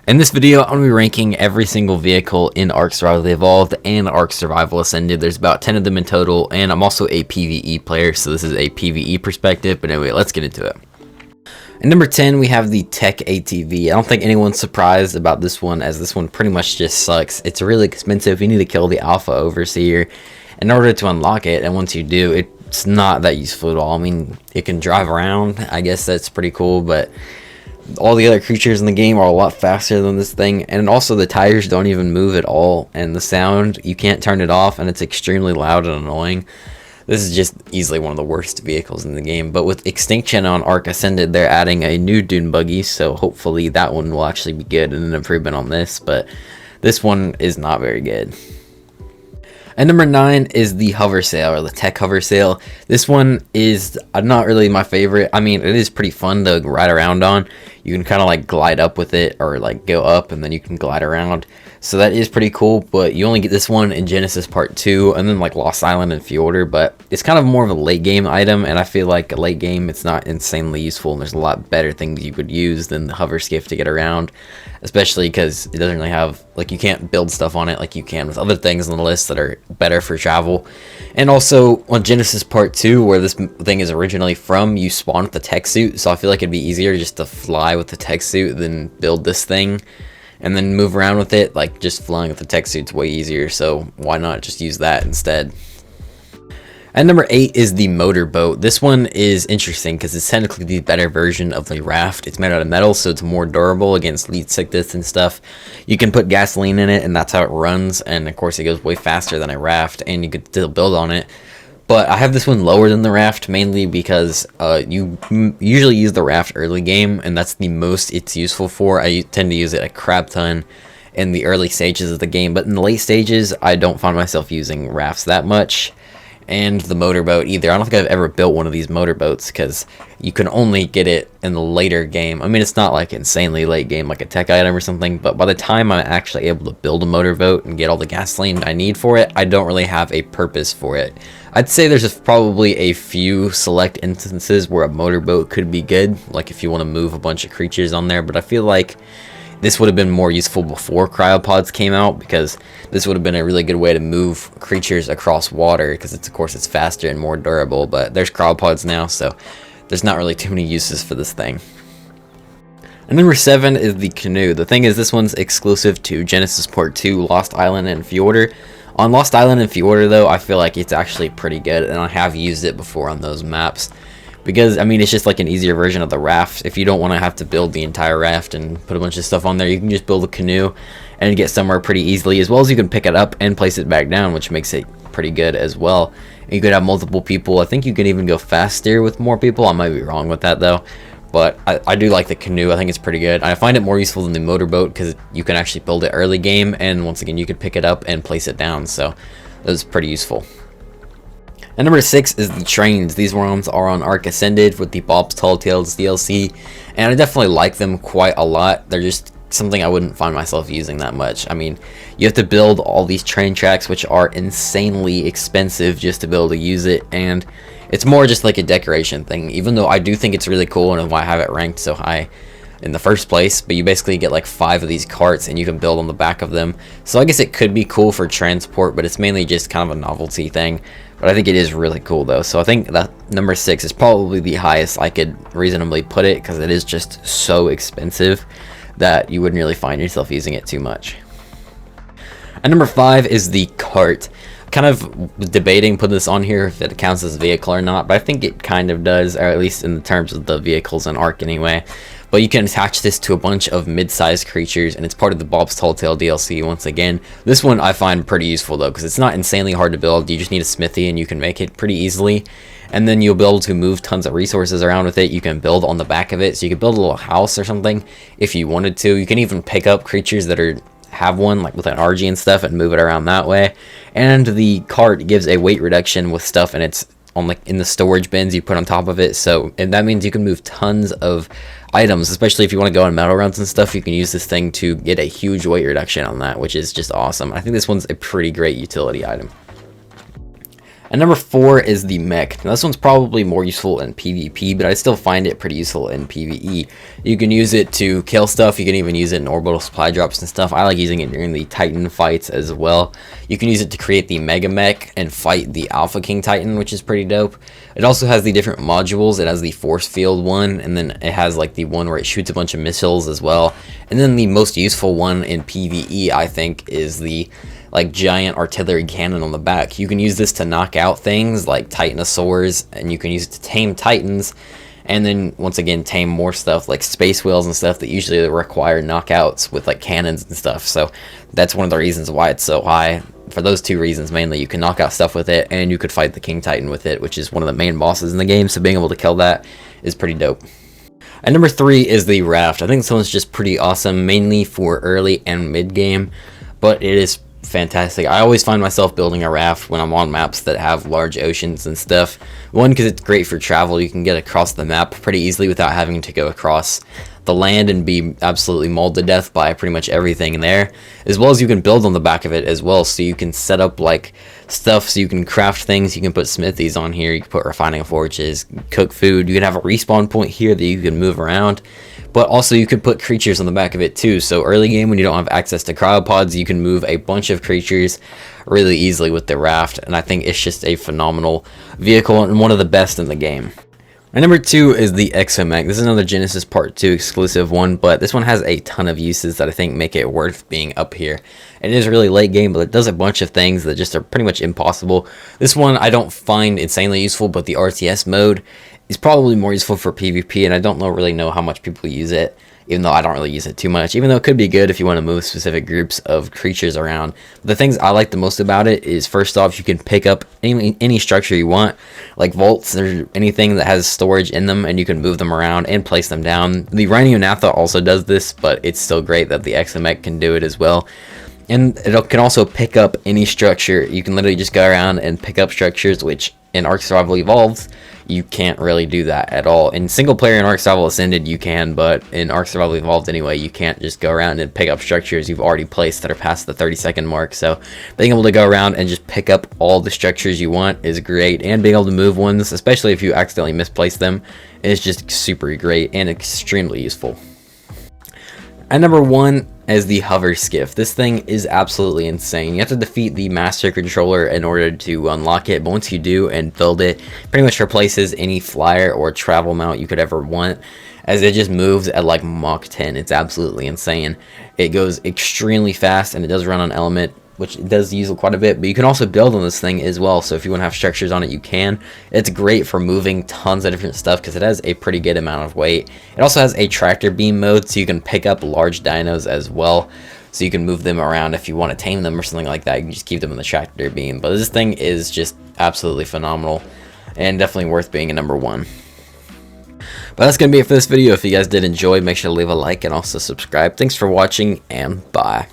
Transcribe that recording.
In this video, I'm going to be ranking every single vehicle in Ark Survival Evolved and Ark Survival Ascended. There's about 10 of them in total, and I'm also a PvE player, so this is a PvE perspective. But anyway, let's get into it. At number 10, we have the Tek ATV. I don't think anyone's surprised about this one, as this one pretty much just sucks. It's really expensive. You need to kill the Alpha Overseer in order to unlock it, and once you do, it's not that useful at all. I mean, it can drive around. I guess that's pretty cool, but all the other creatures in the game are a lot faster than this thing, and also the tires don't even move at all, and the sound, you can't turn it off, and it's extremely loud and annoying. This is just easily one of the worst vehicles in the game. But with Extinction on Ark Ascended, they're adding a new dune buggy, so hopefully that one will actually be good and an improvement on this, but this one is not very good. And number 9 is the hover sail, or the Tek hover sail. This one is not really my favorite. I mean, it is pretty fun to ride around on. You can kind of like glide up with it, or like go up and then you can glide around. So that is pretty cool, but you only get this one in Genesis Part 2 and then like Lost Island and Fjordur, but it's kind of more of a late game item, and I feel like a late game it's not insanely useful, and there's a lot better things you could use than the hover skiff to get around, especially because it doesn't really have, like, you can't build stuff on it like you can with other things on the list that are better for travel. And also on Genesis Part 2, where this thing is originally from, you spawn with the Tek suit, so I feel like it'd be easier just to fly with the Tek suit than build this thing and then move around with it. Like, just flying with the Tek suit's way easier, so why not just use that instead? And number 8 is the Motorboat. This one is interesting because it's technically the better version of the Raft. It's made out of metal, so it's more durable against lead sickness and stuff. You can put gasoline in it, and that's how it runs, and of course it goes way faster than a Raft, and you could still build on it. But I have this one lower than the Raft, mainly because you usually use the Raft early game, and that's the most it's useful for. I tend to use it a crap ton in the early stages of the game, but in the late stages, I don't find myself using Rafts that much. And the Motorboat either. I don't think I've ever built one of these motorboats, because you can only get it in the later game. I mean, it's not like insanely late game like a Tek item or something, but by the time I'm actually able to build a motorboat and get all the gasoline I need for it, I don't really have a purpose for it. I'd say there's probably a few select instances where a motorboat could be good, like if you want to move a bunch of creatures on there, but I feel like this would have been more useful before cryopods came out, because this would have been a really good way to move creatures across water, because of course it's faster and more durable, but there's cryopods now, so there's not really too many uses for this thing. And number 7 is the Canoe. The thing is, this one's exclusive to Genesis Part 2, Lost Island, and Fjordur. On Lost Island and Fjordur, though, I feel like it's actually pretty good, and I have used it before on those maps. Because, I mean, it's just like an easier version of the Raft. If you don't want to have to build the entire Raft and put a bunch of stuff on there, you can just build a canoe and get somewhere pretty easily, as well as you can pick it up and place it back down, which makes it pretty good as well. And you could have multiple people. I think you can even go faster with more people. I might be wrong with that, though. But I do like the canoe. I think it's pretty good. I find it more useful than the motorboat because you can actually build it early game, and once again, you can pick it up and place it down. So that's pretty useful. And number 6 is the trains. These ones are on Ark Ascended with the Bob's Tall Tales DLC, and I definitely like them quite a lot. They're just something I wouldn't find myself using that much. I mean, you have to build all these train tracks, which are insanely expensive just to be able to use it, and it's more just like a decoration thing, even though I do think it's really cool and why I have it ranked so high in the first place. But you basically get like 5 of these carts and you can build on the back of them, so I guess it could be cool for transport, but it's mainly just kind of a novelty thing. But I think it is really cool though, so I think that number 6 is probably the highest I could reasonably put it, because it is just so expensive that you wouldn't really find yourself using it too much. And number 5 is the cart. Kind of debating putting this on here if it counts as a vehicle or not, but I think it kind of does, or at least in the terms of the vehicles in Ark anyway. But you can attach this to a bunch of mid-sized creatures, and it's part of the Bob's Tall Tale DLC once again. This one I find pretty useful though, because it's not insanely hard to build. You just need a smithy and you can make it pretty easily, and then you'll be able to move tons of resources around with it. You can build on the back of it, so you can build a little house or something if you wanted to. You can even pick up creatures that have one, like with an RG and stuff, and move it around that way. And the cart gives a weight reduction with stuff, and it's on like in the storage bins you put on top of it, so and that means you can move tons of items, especially if you want to go on metal runs and stuff. You can use this thing to get a huge weight reduction on that, which is just awesome. I think this one's a pretty great utility item. And number 4 is the mech. Now this one's probably more useful in PvP, but I still find it pretty useful in PvE. You can use it to kill stuff, you can even use it in orbital supply drops and stuff. I like using it during the Titan fights as well. You can use it to create the Mega Mech and fight the Alpha King Titan, which is pretty dope. It also has the different modules. It has the force field one, and then it has like the one where it shoots a bunch of missiles as well. And then the most useful one in PvE, I think, is the like giant artillery cannon on the back. You can use this to knock out things like titanosaurs, and you can use it to tame titans, and then once again tame more stuff like space whales and stuff that usually require knockouts with like cannons and stuff. So that's one of the reasons why it's so high. For those two reasons mainly, you can knock out stuff with it, and you could fight the King Titan with it, which is one of the main bosses in the game, so being able to kill that is pretty dope. And number 3 is the Raft. I think this one's just pretty awesome, mainly for early and mid game, but it is fantastic. I always find myself building a raft when I'm on maps that have large oceans and stuff. One, because it's great for travel. You can get across the map pretty easily without having to go across the land and be absolutely mauled to death by pretty much everything in there, as well as you can build on the back of it as well, so you can set up like stuff, so you can craft things. You can put smithies on here, you can put refining forges, cook food, you can have a respawn point here that you can move around, but also you could put creatures on the back of it too. So early game, when you don't have access to cryopods, you can move a bunch of creatures really easily with the raft, and I think it's just a phenomenal vehicle and one of the best in the game. And number 2 is the Exo Mek. This is another Genesis Part 2 exclusive one, but this one has a ton of uses that I think make it worth being up here. It is really late game, but it does a bunch of things that just are pretty much impossible. This one I don't find insanely useful, but the RTS mode is probably more useful for PvP, and I don't really know how much people use it, even though I don't really use it too much, even though it could be good if you want to move specific groups of creatures around. But the things I like the most about it is, first off, you can pick up any structure you want, like vaults or anything that has storage in them, and you can move them around and place them down. The Rhino Naphtha also does this, but it's still great that the Exo Mek can do it as well. And it can also pick up any structure. You can literally just go around and pick up structures, which in Ark Survival Evolved, you can't really do that at all. In single player in Ark Survival Ascended, you can, but in Ark Survival Evolved anyway, you can't just go around and pick up structures you've already placed that are past the 30-second mark. So being able to go around and just pick up all the structures you want is great, and being able to move ones, especially if you accidentally misplace them, is just super great and extremely useful. And number 1 is the hover skiff. This thing is absolutely insane. You have to defeat the master controller in order to unlock it, but once you do and build it, pretty much replaces any flyer or travel mount you could ever want, as it just moves at like Mach 10. It's absolutely insane. It goes extremely fast, and it does run on element, which it does use quite a bit, but you can also build on this thing as well. So if you want to have structures on it, you can. It's great for moving tons of different stuff because it has a pretty good amount of weight. It also has a tractor beam mode, so you can pick up large dinos as well, so you can move them around if you want to tame them or something like that. You can just keep them in the tractor beam. But this thing is just absolutely phenomenal and definitely worth being a number 1. But that's going to be it for this video. If you guys did enjoy, make sure to leave a like and also subscribe. Thanks for watching, and bye.